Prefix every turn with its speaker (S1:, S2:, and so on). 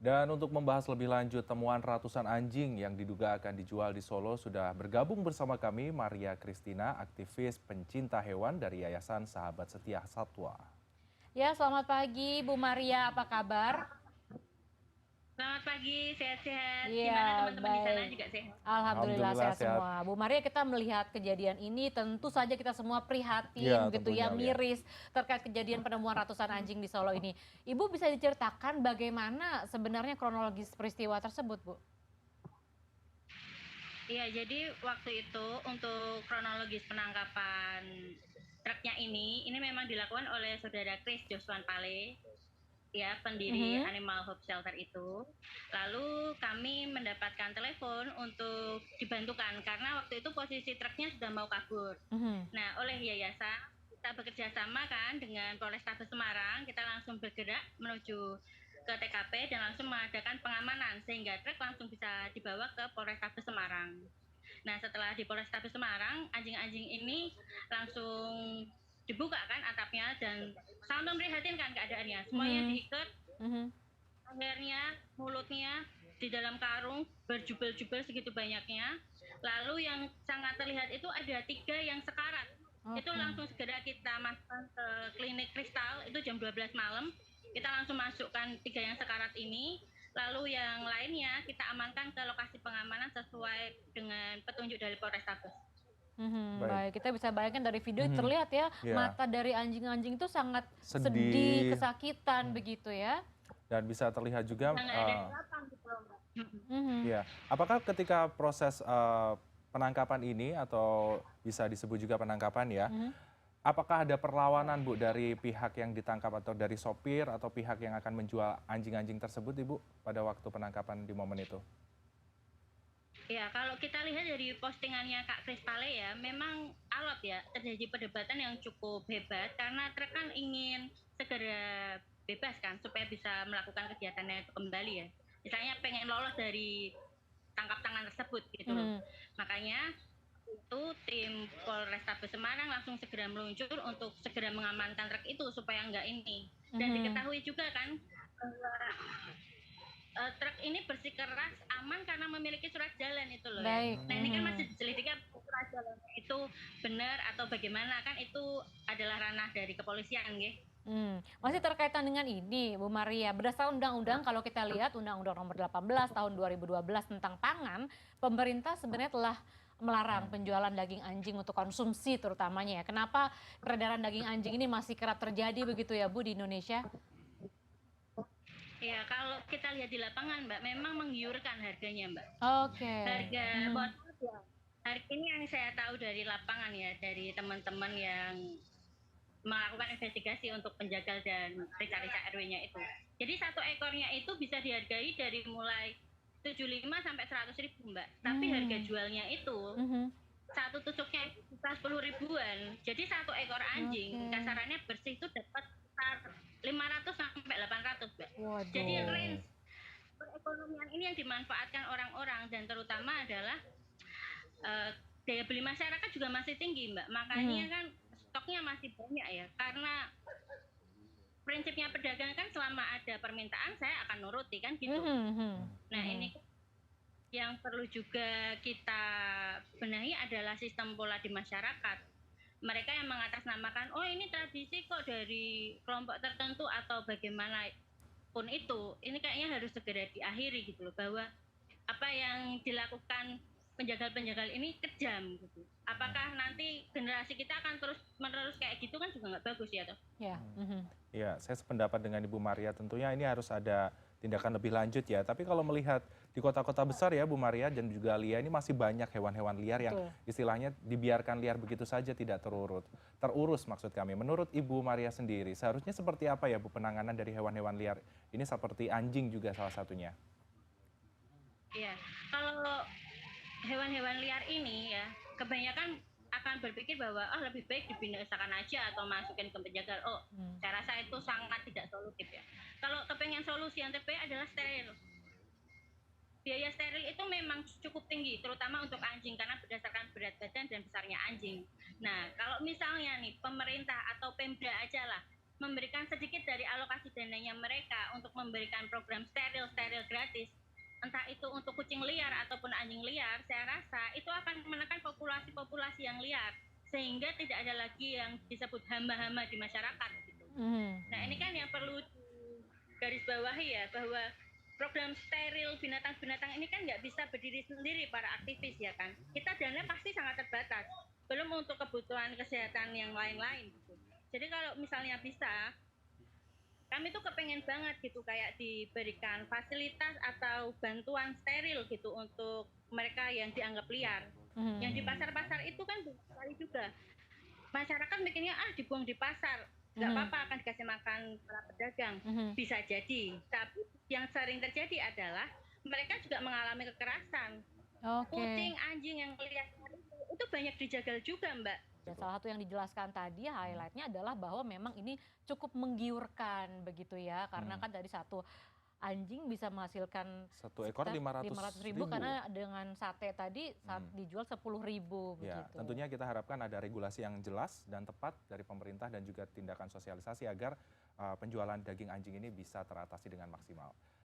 S1: Dan untuk membahas lebih lanjut temuan ratusan anjing yang diduga akan dijual di Solo sudah bergabung bersama kami Maria Kristina, aktivis pencinta hewan dari Yayasan Sahabat Setia Satwa.
S2: Ya, selamat pagi Bu Maria, apa kabar?
S3: Selamat pagi, sehat-sehat. Gimana
S2: Iya,
S3: teman-teman di sana
S2: baik.
S3: juga sehat?
S2: Alhamdulillah
S1: Alhamdulillah
S2: sehat
S1: sehat.
S2: semua. Bu Maria, kita melihat kejadian ini tentu saja kita semua
S1: Iya
S2: prihatin begitu
S1: tentunya
S2: ya,
S1: Lia.
S2: miris terkait kejadian penemuan ratusan anjing di Solo ini. Ibu bisa diceritakan bagaimana sebenarnya kronologis peristiwa tersebut, Bu?
S3: Iya, jadi waktu itu untuk kronologis penangkapan truknya ini memang dilakukan oleh saudara Chris Joswan Pale, ya pendiri
S2: Mhm.
S3: Animal Hope Shelter itu. Lalu kami mendapatkan telepon untuk dibantukan karena waktu itu posisi truknya sudah mau kabur.
S2: Mhm.
S3: Nah, oleh yayasan kita bekerja sama kan dengan Polrestabes Semarang, kita langsung bergerak menuju ke TKP dan langsung mengadakan pengamanan sehingga truk langsung bisa dibawa ke Polrestabes Semarang. Nah, setelah di Polrestabes Semarang, anjing-anjing ini langsung dibuka kan atapnya dan sangat memprihatinkan keadaannya. Semuanya
S2: Mhm.
S3: diikat,
S2: Mhm.
S3: lehernya, mulutnya di dalam karung berjubel-jubel segitu banyaknya. Lalu yang sangat terlihat itu ada 3 yang sekarat. Itu
S2: Oke.
S3: langsung segera kita masukkan ke klinik Kristal, itu jam 12 malam. Kita langsung masukkan 3 yang sekarat ini. Lalu yang lainnya kita amankan ke lokasi pengamanan sesuai dengan petunjuk dari Polrestabes.
S1: Baik.
S2: Baik, kita bisa bayangkan dari video
S1: Mhm.
S2: terlihat ya,
S1: Ya,
S2: mata dari anjing-anjing itu sangat sedih,
S1: sedih.
S2: kesakitan begitu ya.
S1: Dan bisa terlihat juga
S3: Yang nggak ada harapan gitu loh, Mbak.
S2: Mhm.
S1: ya, apakah ketika proses penangkapan ini atau bisa disebut juga penangkapan ya,
S2: Mhm.
S1: apakah ada perlawanan Bu dari pihak yang ditangkap atau dari sopir atau pihak yang akan menjual anjing-anjing tersebut Ibu pada waktu penangkapan di momen itu?
S3: Ya, kalau kita lihat dari postingannya Kak Kris Pale ya, memang alot ya, terjadi perdebatan yang cukup hebat karena truk kan ingin segera bebas kan supaya bisa melakukan kegiatannya itu kembali ya. Misalnya pengen lolos dari tangkap tangan tersebut gitu loh.
S2: Mhm.
S3: Makanya itu tim Polrestabes Semarang langsung segera meluncur untuk segera mengamankan truk itu supaya enggak ini. Dan
S2: Mhm.
S3: diketahui juga kan bahwa truk ini bersikeras aman karena memiliki surat jalan itu loh ya.
S2: Baik.
S3: Nah ini kan masih
S2: Mhm.
S3: diselidiki apakah surat jalannya itu benar atau bagaimana kan itu adalah ranah dari kepolisian nggih.
S2: Masih terkaitan dengan ini, Bu Maria, berdasarkan undang-undang kalau kita lihat Undang-Undang Nomor 18 Tahun 2012 tentang pangan, pemerintah sebenarnya telah melarang penjualan daging anjing untuk konsumsi terutamanya ya. Kenapa peredaran daging anjing ini masih kerap terjadi begitu ya Bu di Indonesia?
S3: Ya kalau kita lihat di lapangan Mbak memang menggiurkan harganya Mbak.
S2: Oke.
S3: Harga
S2: Mhm.
S3: harga ini yang saya tahu dari lapangan ya dari teman-teman yang melakukan investigasi untuk penjagal dan rica-rica RW-nya itu. Jadi satu ekornya itu bisa dihargai dari mulai 75 sampai 100.000 Mbak. Tapi harga
S2: Mmm.
S3: jualnya itu
S2: Mhm.
S3: satu tusuknya itu bisa 10 ribuan. Jadi satu ekor anjing
S2: Oke.
S3: kasarannya bersih itu dapat sekitar 500 sampai 800 Mbak. Jadi
S2: Waduh.
S1: Oh,
S3: range perekonomian ini yang dimanfaatkan orang-orang dan terutama adalah daya beli masyarakat juga masih tinggi Mbak. Makanya
S2: Mhm.
S3: kan stoknya masih banyak ya. Karena prinsipnya pedagang kan selama ada permintaan saya akan nuruti kan gitu.
S2: Mhm mhm.
S3: Nah
S2: Mhm.
S3: ini yang perlu juga kita benahi adalah sistem pola di masyarakat. Mereka yang mengatasnamakan, oh ini tradisi kok dari kelompok tertentu atau bagaimana pun itu, ini kayaknya harus segera diakhiri gitu loh, bahwa apa yang dilakukan penjagal-penjagal ini kejam gitu. Apakah nanti generasi kita akan terus menerus kayak gitu kan juga nggak bagus ya toh.
S2: Ya. Mhm.
S1: ya, saya sependapat dengan Ibu Maria. Tentunya ini harus ada tindakan lebih lanjut ya. Tapi kalau melihat di kota-kota besar ya Bu Maria dan juga Lia ini masih banyak hewan-hewan liar yang
S2: Betul.
S1: istilahnya dibiarkan liar begitu saja tidak terurus maksud kami. Menurut Ibu Maria sendiri, seharusnya seperti apa ya Bu penanganan dari hewan-hewan liar ini seperti anjing juga salah satunya?
S3: Iya, kalau hewan-hewan liar ini ya kebanyakan akan berpikir bahwa ah lebih baik dibinasakan aja atau masukin ke penjagal. Oh,
S2: Mmm.
S3: saya rasa itu sangat tidak solutif ya. Kalau kepengen solusi yang terbaik adalah steril. Biaya steril itu memang cukup tinggi, terutama untuk anjing karena berdasarkan berat badan dan besarnya anjing. Nah, kalau misalnya nih pemerintah atau Pemda aja lah memberikan sedikit dari alokasi dananya mereka untuk memberikan program steril gratis, entah itu untuk kucing liar ataupun anjing liar, saya rasa itu akan menekan populasi-populasi yang liar, sehingga tidak ada lagi yang disebut hama-hama di masyarakat gitu.
S2: Mhm.
S3: Nah, ini kan yang perlu garis bawahi ya, bahwa program steril binatang-binatang ini kan nggak bisa berdiri sendiri para aktivis ya kan. Kita dana pasti sangat terbatas, belum untuk kebutuhan kesehatan yang lain-lain gitu. Jadi kalau misalnya bisa, kami tuh kepengen banget gitu kayak diberikan fasilitas atau bantuan steril gitu untuk mereka yang dianggap liar. Yang di
S2: Mhm.
S3: pasar-pasar itu kan banyak sekali juga. Masyarakat mikirnya ah dibuang di pasar, nggak
S2: Mhm.
S3: apa-apa akan dikasih makan para pedagang,
S2: Mhm.
S3: bisa jadi. Tapi yang sering terjadi adalah mereka juga mengalami kekerasan.
S2: Oke.
S3: Kucing, anjing yang liar itu banyak dijagal juga, Mbak.
S2: Dan
S3: Gitu.
S2: salah satu yang dijelaskan tadi
S1: Hmm.
S2: highlightnya adalah bahwa memang ini cukup menggiurkan begitu ya, karena
S1: Hmm.
S2: kan dari satu anjing bisa menghasilkan
S1: Satu ekor
S2: sekitar
S1: 500
S2: 500.000
S1: ribu.
S2: karena dengan sate tadi saat
S1: Hmm.
S2: dijual 10.000
S1: Ya,
S2: begitu.
S1: tentunya kita harapkan ada regulasi yang jelas dan tepat dari pemerintah dan juga tindakan sosialisasi agar penjualan daging anjing ini bisa teratasi dengan maksimal.